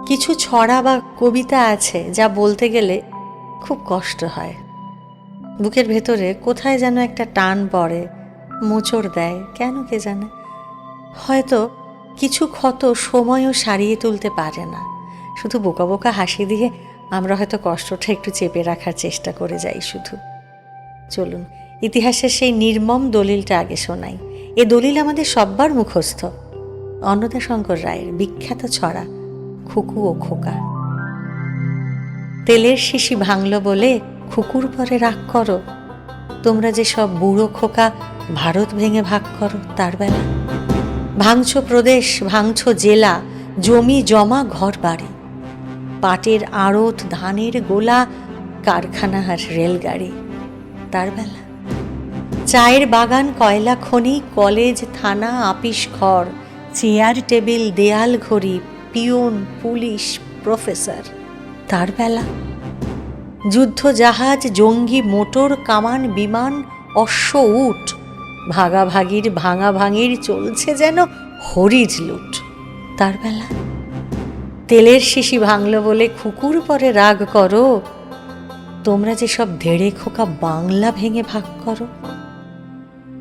কিছু ছড়া বা কবিতা আছে যা বলতে গেলে খুব কষ্ট হয়, বুকের ভেতরে কোথায় যেন একটা টান পড়ে, মোচড় দেয়, কেন কে জানে। হয়তো কিছু ক্ষত সময়ও সারিয়ে তুলতে পারে না, শুধু বোকা বোকা হাসি দিয়ে আমরা হয়তো কষ্টটা একটু চেপে রাখার চেষ্টা করে যাই শুধু। চলুন ইতিহাসের সেই নির্মম দলিলটা আগে শোনাই। এ দলিল আমাদের সব্বার মুখস্থ, অন্নদাশঙ্কর রায়ের বিখ্যাত ছড়া খুকু ও খোকা। তেলের শিশি ভাঙল বলে খুকুর পরে রাগ করো, তোমরা যে সব বুড়ো খোকা ভারত ভেঙে ভাগ করো তার বেলা। ভাঙছ প্রদেশ, ভাঙছ জেলা, জমি জমা ঘর বাড়ি, পাটের আড়ত, ধানের গোলা, কারখানা আর রেলগাড়ি তার বেলা। চায়ের বাগান, কয়লা খনি, কলেজ, থানা, আপিস ঘর, চেয়ার টেবিল, দেয়াল ঘড়ি, পিয়ন, পুলিশ, প্রফেসর তার বেলা। যুদ্ধ জাহাজ, জঙ্গি, মোটর, কামান, বিমান, অশ্ব, উট, ভাগাভাগির ভাঙাভাঙির চলছে যেন হরির লুট তার বেলা। তেলের শিশি ভাঙল বলে খুকুর পরে রাগ করো, তোমরা যে সব ধেড়ে খোকা বাংলা ভেঙে ভাগ করো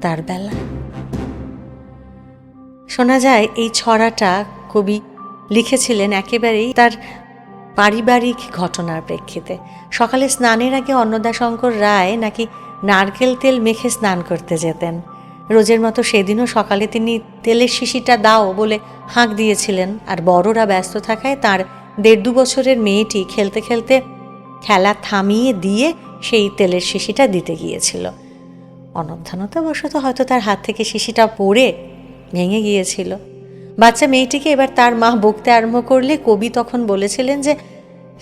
তার বেলা। শোনা যায় এই ছড়াটা কবি লিখেছিলেন একেবারেই তার পারিবারিক ঘটনার প্রেক্ষিতে। সকালে স্নানের আগে অন্নদাশঙ্কর রায় নাকি নারকেল তেল মেখে স্নান করতে যেতেন। রোজের মতো সেদিনও সকালে তিনি তেলের শিশিটা দাও বলে হাঁক দিয়েছিলেন, আর বড়রা ব্যস্ত থাকায় তার 1.5-2 বছরের মেয়েটি খেলতে খেলতে খেলা থামিয়ে দিয়ে সেই তেলের শিশিটা দিতে গিয়েছিল। অনবধানতাবশত হয়তো তার হাত থেকে শিশিটা পড়ে ভেঙে গিয়েছিল। বাচ্চা মেয়েটিকে এবার তার মা বকতে আরম্ভ করলে কবি তখন বলেছিলেন যে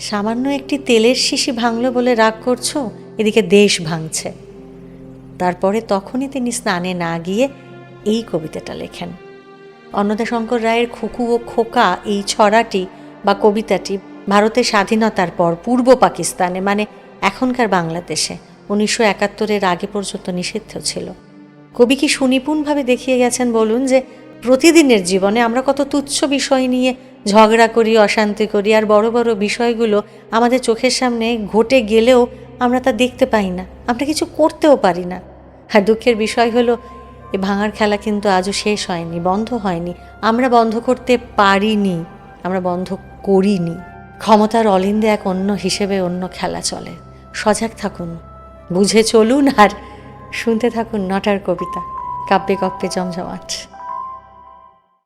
সামান্য একটি তেলের শিশি ভাঙল বলে রাগ করছো, এদিকে দেশ ভাঙছে। তারপরে তখনই তিনি স্নানে না গিয়ে এই কবিতাটা লেখেন। অন্নদাশঙ্কর রায়ের খুকু ও খোকা এই ছড়াটি বা কবিতাটি ভারতের স্বাধীনতার পর পূর্ব পাকিস্তানে, মানে এখনকার বাংলাদেশে 1971-এর আগে পর্যন্ত নিষিদ্ধ ছিল। কবি কি সুনিপুণভাবে দেখিয়ে গেছেন বলুন যে প্রতিদিনের জীবনে আমরা কত তুচ্ছ বিষয় নিয়ে ঝগড়া করি, অশান্তি করি, আর বড় বড় বিষয়গুলো আমাদের চোখের সামনে ঘটে গেলেও আমরা তা দেখতে পাই না, আমরা কিছু করতেও পারি না। আর দুঃখের বিষয় হলো এ ভাঙার খেলা কিন্তু আজও শেষ হয়নি, বন্ধ হয়নি। আমরা বন্ধ করতে পারিনি, আমরা বন্ধ করিনি। ক্ষমতার অলিন্দে এক অন্য হিসেবে অন্য খেলা চলে। সজাগ থাকুন, বুঝে চলুন, আর শুনতে থাকুন নটার কবিতা, কাব্যে কপ্পে জমজমাট।